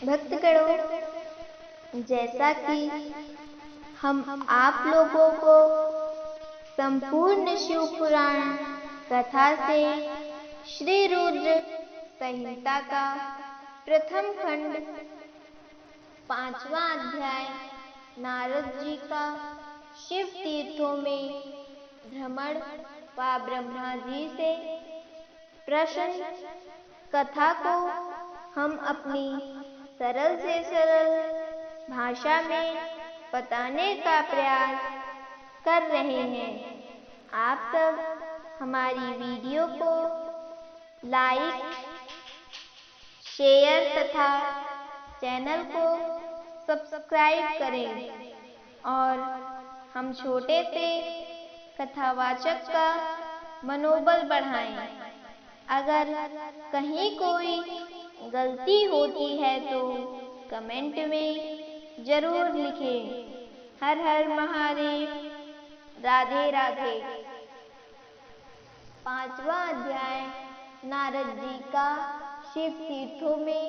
भक्तगणों, जैसा कि हम आप लोगों को संपूर्ण शिव पुराण कथा से श्री रुद्र संहिता का प्रथम खंड 5वां अध्याय नारद जी का शिव तीर्थों में भ्रमण व ब्रह्मा जी से प्रश्न कथा को हम अपनी सरल से सरल भाषा में बताने का प्रयास कर रहे हैं। आप सब हमारी वीडियो को लाइक, शेयर तथा चैनल को सब्सक्राइब करें और हम छोटे से कथावाचक का मनोबल बढ़ाएं। अगर कहीं कोई गलती होती है तो कमेंट में जरूर लिखें। हर हर महादेव, राधे राधे। 5वां अध्याय नारद जी का शिव तीर्थों में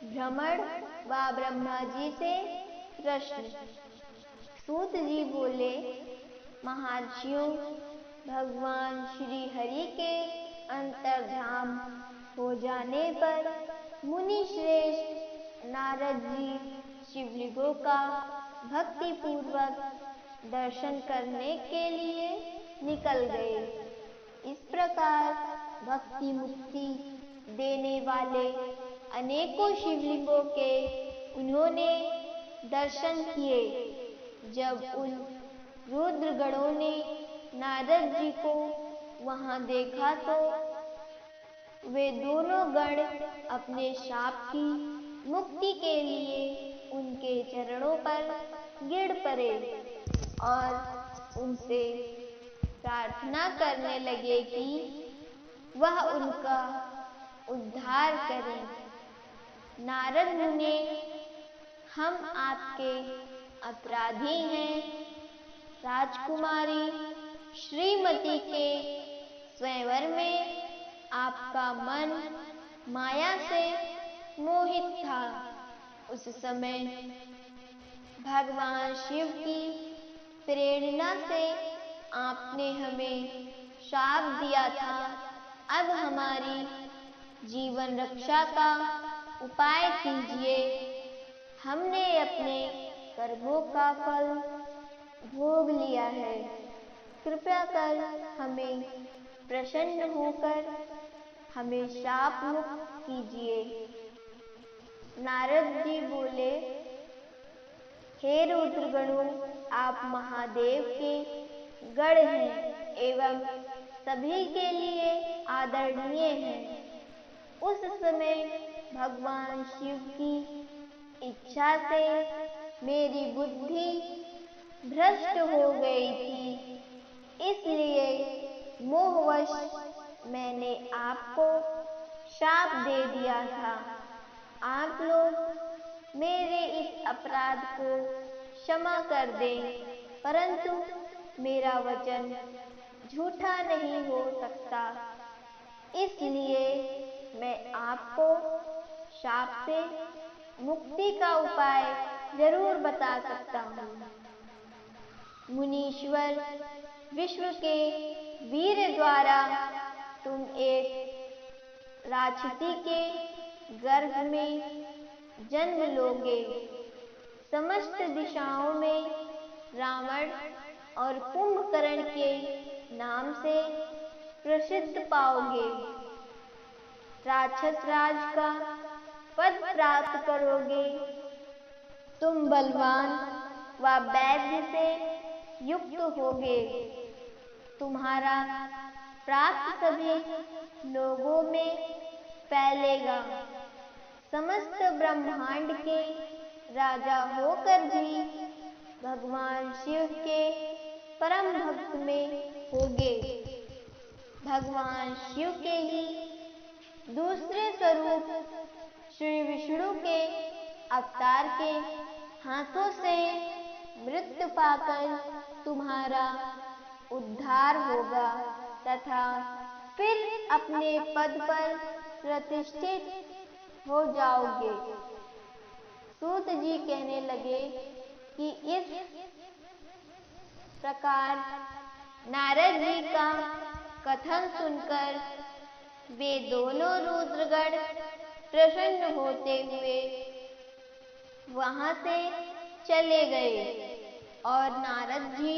भ्रमण व ब्रह्मा जी से प्रश्न। सूत जी बोले, महर्षियों, भगवान श्री हरि के अंतर्धान हो जाने पर मुनि श्रेष्ठ नारद जी शिवलिंगों का भक्ति पूर्वक दर्शन करने के लिए निकल गए। इस प्रकार भक्ति मुक्ति देने वाले अनेकों शिवलिंगों के उन्होंने दर्शन किए। जब उन रुद्रगणों ने नारद जी को वहां देखा तो वे दोनों गण अपने शाप की मुक्ति के लिए उनके चरणों पर गिर पड़े और उनसे प्रार्थना करने लगे कि वह उनका उद्धार करें। नारद मुनि, हम आपके अपराधी हैं। राजकुमारी श्रीमती के स्वयंवर में आपका मन माया से मोहित था। उस समय भगवान शिव की प्रेरणा से आपने हमें शाप दिया था। अब हमारी जीवन रक्षा का उपाय कीजिए। हमने अपने कर्मों का फल भोग लिया है। कृपया कर हमें प्रसन्न होकर हमें शाप मुक्त कीजिए। नारद जी बोले, हे रुद्रगणों, आप महादेव के गण हैं एवं सभी के लिए आदरणीय हैं। उस समय भगवान शिव की इच्छा से मेरी बुद्धि भ्रष्ट हो गई थी, इसलिए मोहवश मैंने आपको शाप दे दिया था। आप लोग मेरे इस अपराध को क्षमा कर दें, परंतु मेरा वचन झूठा नहीं हो सकता, इसलिए मैं आपको शाप से मुक्ति का उपाय जरूर बता सकता हूँ। मुनीश्वर विश्व के वीर द्वारा तुम एक राक्षसी के गर्भ में जन्म लोगे। समस्त दिशाओं में रावण और कुंभकर्ण के नाम से प्रसिद्ध पाओगे। राक्षस राज का पद प्राप्त करोगे। तुम बलवान व वैद्य से युक्त होगे। तुम्हारा प्राप्त सभी लोगों में फैलेगा। समस्त ब्रह्मांड के राजा होकर भी भगवान शिव के परम भक्त में होगे। भगवान शिव के ही दूसरे स्वरूप श्री अवतार के हाथों से मृत्यु पाकर तुम्हारा उद्धार होगा तथा फिर अपने पद पर प्रतिष्ठित हो जाओगे। सूत जी कहने लगे कि इस प्रकार नारद जी का कथन सुनकर वे दोनों रुद्रगण प्रसन्न होते हुए वहां से चले गए और नारद जी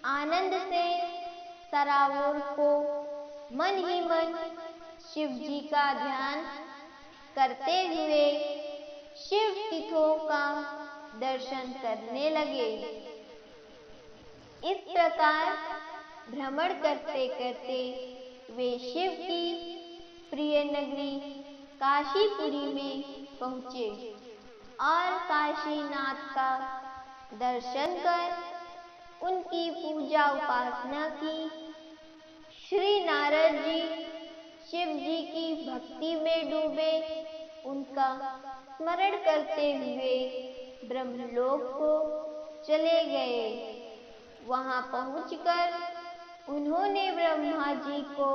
आनंद से सरावोर को मन ही मन शिव जी का ध्यान करते हुए शिव तीर्थों का दर्शन करने लगे। इस प्रकार भ्रमण करते करते वे शिव की प्रिय नगरी काशीपुरी में पहुँचे और काशीनाथ का दर्शन कर उनकी पूजा उपासना की। श्री नारद जी शिव जी की भक्ति में डूबे उनका स्मरण करते हुए ब्रह्मलोक को चले गए। वहां पहुंचकर उन्होंने ब्रह्मा जी को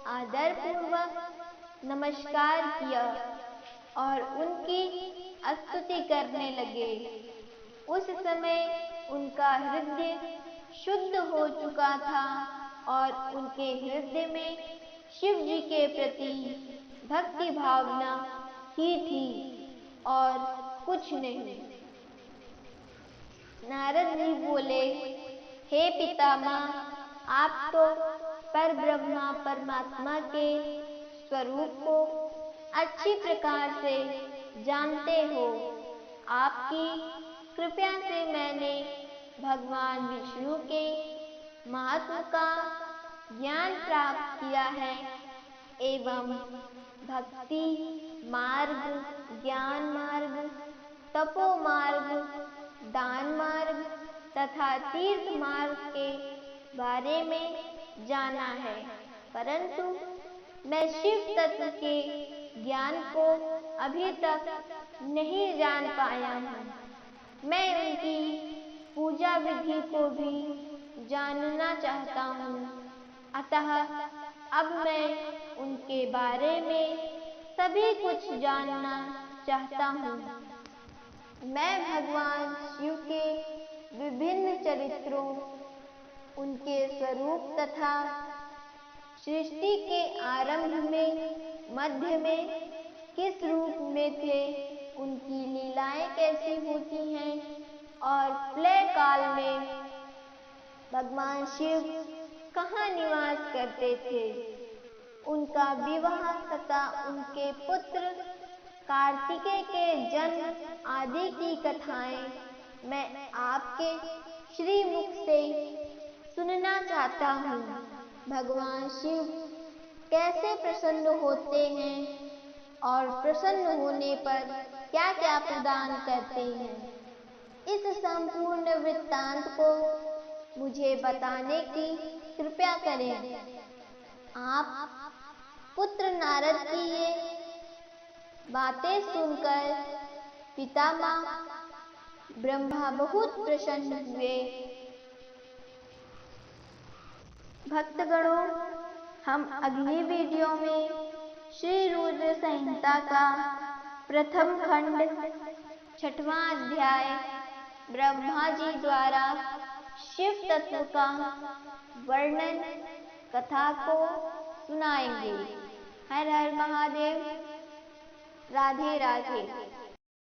आदर पूर्वक नमस्कार किया और उनकी स्तुति करने लगे। उस समय उनका हृदय शुद्ध हो चुका था और उनके हृदय में शिव जी के प्रति भक्ति भावना ही थी और कुछ नहीं। नारद जी बोले, हे पितामह, आप तो पर ब्रह्मा परमात्मा के स्वरूप को अच्छी प्रकार से जानते हो। आपकी कृपा से मैंने भगवान विष्णु के महात्म का ज्ञान प्राप्त किया है एवं भक्ति मार्ग, ज्ञान मार्ग, तपो मार्ग, दान मार्ग तथा तीर्थ मार्ग के बारे में जाना है, परंतु मैं शिव तत्व के ज्ञान को अभी तक नहीं जान पाया हूँ। मैं उनकी पूजा विधि को भी जानना चाहता हूँ, अतः अब मैं उनके बारे में सभी कुछ जानना चाहता हूँ। मैं भगवान शिव के विभिन्न चरित्रों, उनके स्वरूप तथा सृष्टि के आरंभ में, मध्य में किस रूप में थे, उनकी लीलाएं कैसी होती हैं और प्रलय काल में भगवान शिव कहाँ निवास करते थे, उनका विवाह तथा उनके पुत्र कार्तिकेय के जन्म आदि की कथाएं मैं आपके श्री मुख से सुनना चाहता हूँ। भगवान शिव कैसे प्रसन्न होते हैं और प्रसन्न होने पर क्या क्या प्रदान करते हैं, इस संपूर्ण वृत्तांत को मुझे बताने की कृपा करें। आप पुत्र नारद की ये बातें सुनकर पितामह ब्रह्मा बहुत प्रसन्न हुए। भक्तगणों, हम अगली वीडियो में श्री रुद्र संहिता का प्रथम खंड 6वां अध्याय ब्रह्मा जी द्वारा शिव तत्व का वर्णन कथा को सुनाएंगे। हर हर महादेव। राधे राधे।